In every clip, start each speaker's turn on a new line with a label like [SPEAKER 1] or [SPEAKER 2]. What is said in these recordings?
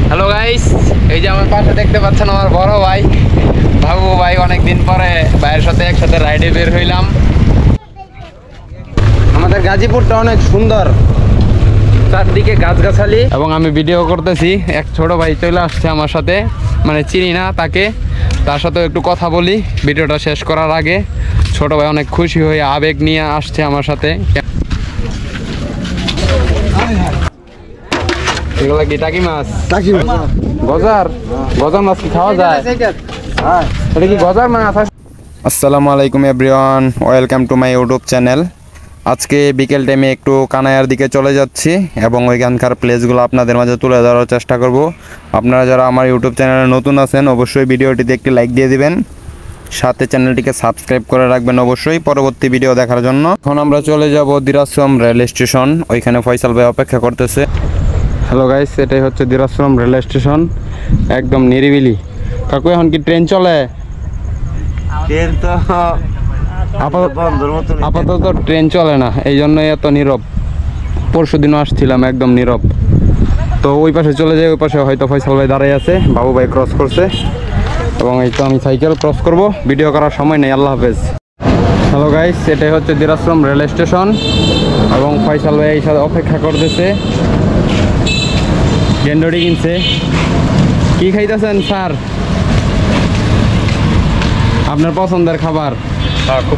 [SPEAKER 1] Hello guys, এই যে আমার পাশে দেখতে পাচ্ছেন আমার বড় ভাই বাবু ভাই। অনেকদিন পরে ভাইয়ের সাথে একসাথে রাইডে বের হইলাম।
[SPEAKER 2] আমাদের গাজীপুরটা অনেক সুন্দর, চারদিকে গাছগাছালি।
[SPEAKER 1] এবং আমি ভিডিও করতেছি, এক ছোট ভাই চলে আসছে আমার সাথে, মানে চিনি না তাকে, তার সাথে একটু কথা বলি ভিডিওটা শেষ করার আগে। ছোট ভাই অনেক খুশি হয়ে আবেগ নিয়ে আসছে আমার সাথে। এগুলা কি টাকি মাছ? গজার গজার মাছ কি খাওয়া যায়? এটা কি গজার মাছ?
[SPEAKER 3] আসসালামু আলাইকুম everyone, welcome to my YouTube channel. আজকে বিকেল টাইমে একটু কানাইয়ার দিকে চলে যাচ্ছি এবং ওইখানকার প্লেসগুলো আপনাদের মাঝে তুলে ধরার চেষ্টা করব। আপনারা যারা আমার ইউটিউব চ্যানেলে নতুন আছেন অবশ্যই ভিডিওটিতে একটি লাইক দিয়ে দিবেন, সাথে চ্যানেলটিকে সাবস্ক্রাইব করে রাখবেন অবশ্যই পরবর্তী ভিডিও দেখার জন্য। এখন আমরা চলে যাব দিরাশ্রম রেল স্টেশন, ওইখানে ফয়সাল ভাই অপেক্ষা করতেছে।
[SPEAKER 1] হ্যালো গাইস, এটাই হচ্ছে দিরাশ্রম রেল স্টেশন, একদম নিরিবিলি। কাকু এখন কি ট্রেন চলে?
[SPEAKER 2] ট্রেন তো
[SPEAKER 1] আপাতত ট্রেন চলে না, এই জন্যই এত নীরব। পরশু দিনও আসছিলাম, একদম নীরব। তো ওই পাশে চলে যাই, ওই পাশে হয়তো ফয়সাল ভাই দাঁড়াই আছে, বাবু ভাই ক্রস করছে এবং এই তো আমি সাইকেল ক্রস করব। ভিডিও করার সময় নেই, আল্লাহ হাফেজ। হ্যালো গাইস, এটাই হচ্ছে দিরাশ্রম রেল স্টেশন এবং ফয়সাল ভাই এই সাথে অপেক্ষা করতেছে। গেন্ডরি কিনছে। কি খাইতেছেন স্যার? আপনার পছন্দের খাবার।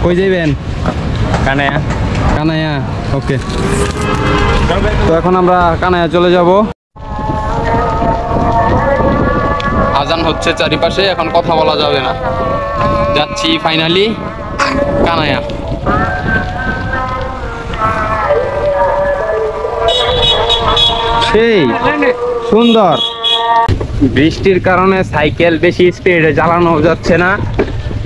[SPEAKER 1] কই যাইবেন?
[SPEAKER 2] কানাইয়া।
[SPEAKER 1] কানাইয়া, ওকে। তো এখন আমরা কানাইয়া চলে যাব। আজান হচ্ছে চারিপাশে, এখন কথা বলা যাবে না। যাচ্ছি ফাইনালি কানাইয়া।
[SPEAKER 2] সেই সুন্দর। বৃষ্টির কারণে সাইকেল বেশি স্পিডে চালানো যাচ্ছে না,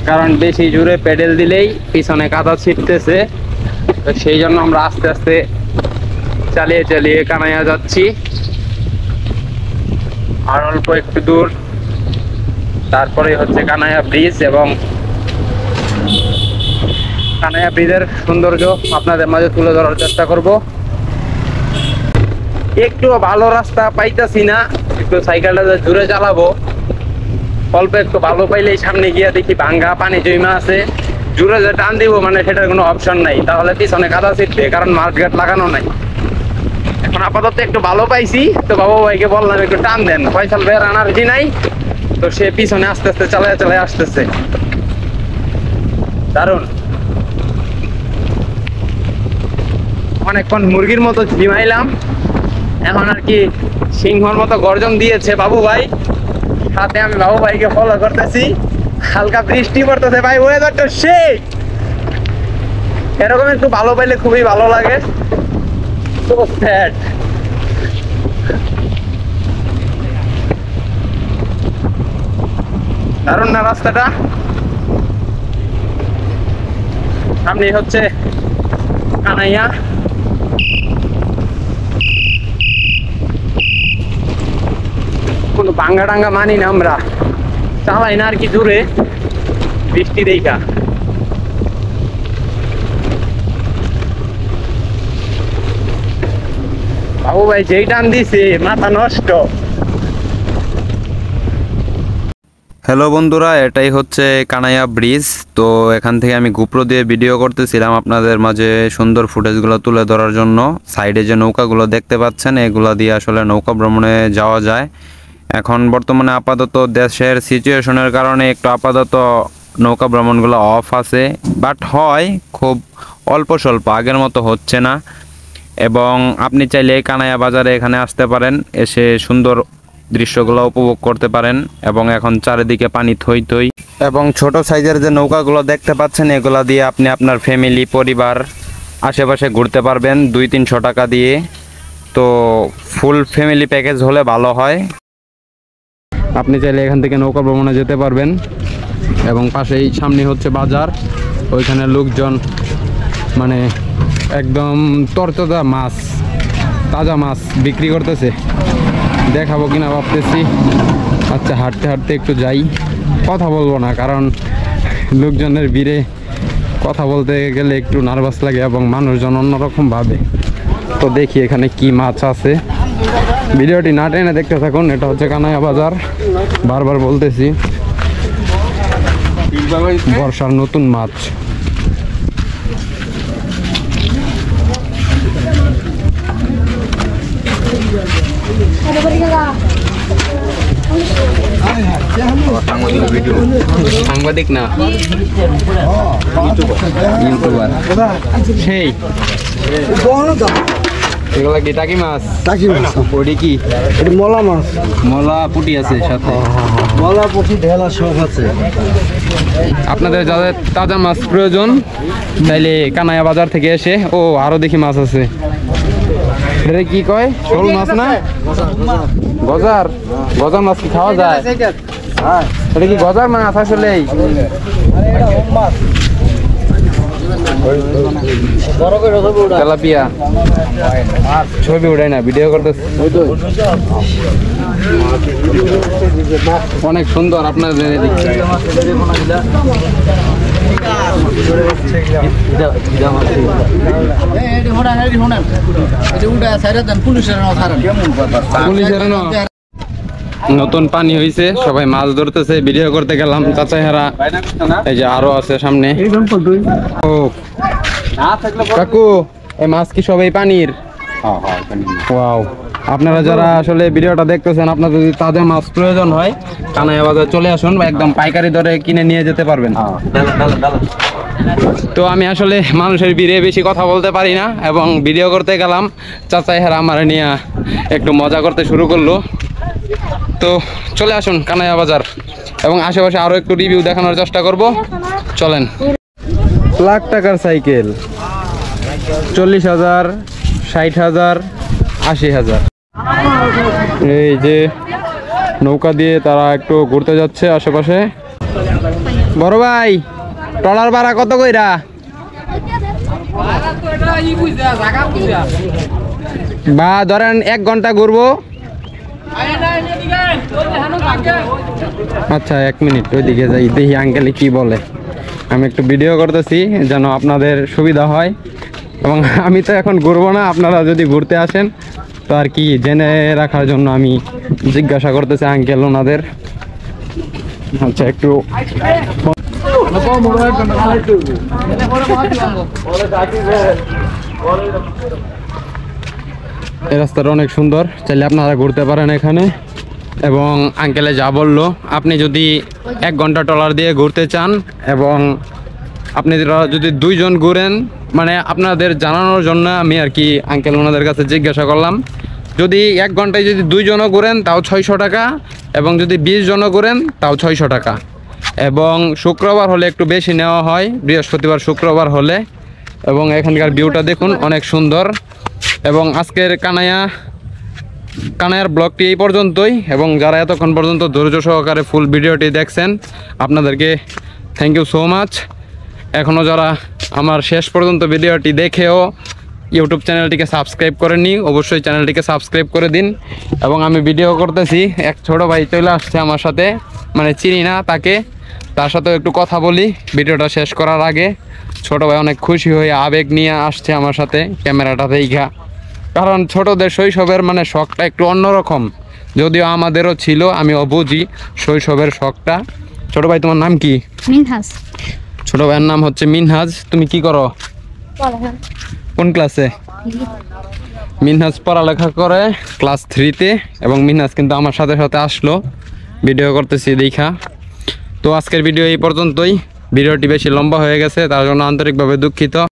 [SPEAKER 2] কারণ বেশি জোরে পেডেল দিলেই পিছনে কাদা ছিটতেছে। তো সেই জন্য আমরা আস্তে আস্তে চালিয়ে চালিয়ে কানাইয়া যাচ্ছি। আর অল্প একটু দূর তারপরে হচ্ছে কানাইয়া ব্রিজ, এবং কানাইয়া ব্রিজের সৌন্দর্য আপনাদের মাঝে তুলে ধরার চেষ্টা করব। একটু ভালো রাস্তা পাইতাছি না, একটু সাইকেলটা জোরে চালাবো। অল্প একটু ভালো পাইলেই সামনে গিয়া দেখি ভাঙ্গা পানি জমা আছে, জোরে যে টান দিব মানে সেটার কোনো অপশন নাই, তাহলে পিছনে কাদা ছিটবে, কারণ মাঠঘাট লাগানো নাই। এখন আপাতত একটু ভালো পাইছি, তো বাবু ভাইকে বললাম একটু টান দেন। ফয়সাল ভাইয়ের এনার্জি নাই, তো সে পিছনে আস্তে আস্তে চালায় চালায় আসতেছে। দারুণ। অনেকক্ষণ মুরগির মতো ঝিমাইলাম, এখন আর কি সিংহর মতো গর্জন দিয়েছে বাবু ভাই। সাথে আমি বাবু ভাইকে ফলো করতেছি। হালকা বৃষ্টি পড়তেছে ভাই, ওয়েদারটা সেই। এরকম একটু ভালো পাইলে খুবই ভালো লাগে। So sad. দারুণ না রাস্তাটা? সামনে হচ্ছে কানাইয়া। কোনো ভাঙ্গা টাঙ্গা মানি না, আমরা চালাই না আর কি দূরে, বৃষ্টি দেখা। বাবু ভাই যেই টান দিছে মাথা নষ্ট।
[SPEAKER 3] হ্যালো বন্ধুরা, এটাই হচ্ছে কানাইয়া ব্রিজ। তো এখান থেকে আমি গোপ্রো দিয়ে ভিডিও করতেছিলাম আপনাদের মাঝে সুন্দর ফুটেজগুলো তুলে ধরার জন্য। সাইডে যে নৌকাগুলো দেখতে পাচ্ছেন এগুলো দিয়ে আসলে নৌকা ভ্রমণে যাওয়া যায়। এখন বর্তমানে আপাতত দেশের সিচুয়েশনের কারণে একটু আপাতত নৌকা ভ্রমণগুলো অফ আছে, বাট হয় খুব অল্প স্বল্প, আগের মতো হচ্ছে না। এবং আপনি চাইলে কানাইয়া বাজারে এখানে আসতে পারেন, এসে সুন্দর দৃশ্যগুলো উপভোগ করতে পারেন। এবং এখন চারিদিকে পানি থই থই, এবং ছোট সাইজের যে নৌকাগুলো দেখতে পাচ্ছেন এগুলা দিয়ে আপনি আপনার ফ্যামিলি পরিবার আশেপাশে ঘুরতে পারবেন 200-300 টাকা দিয়ে। তো ফুল ফ্যামিলি প্যাকেজ হলে ভালো হয়।
[SPEAKER 1] আপনি চাইলে এখান থেকে নৌকা ভ্রমণে যেতে পারবেন। এবং পাশেই সামনে হচ্ছে বাজার, ওইখানে লোকজন মানে একদম তরতাজা মাছ, তাজা মাছ বিক্রি করতেছে। দেখাবো কিনা ভাবতেছি। আচ্ছা, হাঁটতে হাঁটতে একটু যাই, কথা বলবো না কারণ লোকজনের ভিড়ে কথা বলতে গেলে একটু নার্ভাস লাগে এবং মানুষজন অন্যরকম ভাবে। তো দেখি এখানে কি মাছ আছে। ভিডিওটি না টেনে দেখতে থাকুন। এটা হচ্ছে কানাইয়া বাজার, বারবার বলতেছি, বর্ষার নতুন মাছ। সাংবাদিক না, ইউটিউবার। সেই এগুলা কি টাকি মাছ?
[SPEAKER 4] টাকি মাছ।
[SPEAKER 1] ওটি কি?
[SPEAKER 4] এটা মলা মাছ।
[SPEAKER 1] মলা পুটি আছে সাথে।
[SPEAKER 4] মলা পুঁটি ঢেলা সব আছে।
[SPEAKER 1] আপনাদের যাদের তাজা মাছ প্রয়োজন তাইলে কানাইয়া বাজার থেকে এসে, ও আরো দেখি মাছ আছে। এটা কি কয়? শোল মাছ না? গজার? গজার মাছ কি খাওয়া যায়? এটা কি গজার মাছ আসলেই? তেলাপিয়া ছবি উঠাই না, ভিডিও করতেছে। অনেক সুন্দর আপনাদের এদিকে। পুলিশের না? নতুন পানি হয়েছে, সবাই মাছ ধরতেছে, ভিডিও করতে গেলাম। চাচা হেরা এই যে আরো আছে সামনে। ও কাকু, এই মাছ কি সবাই পানির? ওয়াও। আপনারা যারা আসলে ভিডিওটা দেখতেছেন, আপনাদের যদি তাজা মাছ প্রয়োজন হয় কানাইয়া বাজার চলে আসুন, বা একদম পাইকারি দরে কিনে নিয়ে যেতে পারবেন। তো আমি আসলে মানুষের ভিড়ে বেশি কথা বলতে পারি না, এবং ভিডিও করতে গেলাম, চাচা হেরা আমার নিয়ে একটু মজা করতে শুরু করলো। তো চলে আসুন কানাইয়া বাজার, এবং আশেপাশে আরো একটু রিভিউ দেখানোর চেষ্টা করব। চলেন। লাখ টাকার সাইকেল 40,000, 60,000, 80,000। এই যে নৌকা দিয়ে তারা একটু ঘুরতে যাচ্ছে আশেপাশে। বড় ভাই, ট্রলার ভাড়া কত কইরা? বা ধরেন 1 ঘন্টা ঘুরবো। আচ্ছা 1 মিনিট ওইদিকে যাই, দেখি আঙ্কেলে কি বলে। আমি একটু ভিডিও করতেছি যেন আপনাদের সুবিধা হয়, এবং আমি তো এখন ঘুরবো না, আপনারা যদি ঘুরতে আসেন তো আর কি জেনে রাখার জন্য আমি জিজ্ঞাসা করতেছি আঙ্কেল ওনাদের। আচ্ছা একটু এই রাস্তাটা অনেক সুন্দর, চাইলে আপনারা ঘুরতে পারেন এখানে। এবং আঙ্কেলে যা বললো, আপনি যদি 1 ঘন্টা ট্রলার দিয়ে ঘুরতে চান, এবং আপনি যদি 2 জন ঘুরেন, মানে আপনাদের জানানোর জন্য আমি আর কি আঙ্কেল ওনাদের কাছে জিজ্ঞাসা করলাম। যদি 1 ঘন্টায় যদি 2 জনও ঘুরেন তাও 600 টাকা, এবং যদি 20 জনও ঘুরেন তাও 600 টাকা। এবং শুক্রবার হলে একটু বেশি নেওয়া হয়, বৃহস্পতিবার শুক্রবার হলে। এবং এখানকার ভিউটা দেখুন, অনেক সুন্দর। এবং আজকের কানাইয়ার ব্লগটি এই পর্যন্তই, এবং যারা এতক্ষণ পর্যন্ত ধৈর্য সহকারে ফুল ভিডিওটি দেখছেন আপনাদেরকে থ্যাংক ইউ সো মাচ। এখনও যারা আমার শেষ পর্যন্ত ভিডিওটি দেখেও ইউটিউব চ্যানেলটিকে সাবস্ক্রাইব করেননি, অবশ্যই চ্যানেলটিকে সাবস্ক্রাইব করে দিন। এবং আমি ভিডিও করতেছি, এক ছোট ভাই চলে আসছে আমার সাথে, মানে চিনি না তাকে, তার সাথেও একটু কথা বলি ভিডিওটা শেষ করার আগে। ছোট ভাই অনেক খুশি হয়ে আবেগ নিয়ে আসছে আমার সাথে ক্যামেরাটা দেখা, কারণ ছোটদের শৈশবের মানে শখটা একটু অন্যরকম, যদিও আমাদেরও ছিল, আমিও বুঝি শৈশবের শখটা। ছোট ভাই তোমার নাম কি?
[SPEAKER 5] মিনহাজ।
[SPEAKER 1] ছোট ভাইয়ের নাম হচ্ছে মিনহাজ। তুমি কি করো? কোন ক্লাসে? মিনহাজ পড়ালেখা করে ক্লাস 3-তে, এবং মিনহাজ কিন্তু আমার সাথে সাথে আসলো, ভিডিও করতেছি দেখা। তো আজকের ভিডিও এই পর্যন্তই। ভিডিওটি বেশি লম্বা হয়ে গেছে, তার জন্য আন্তরিকভাবে দুঃখিত।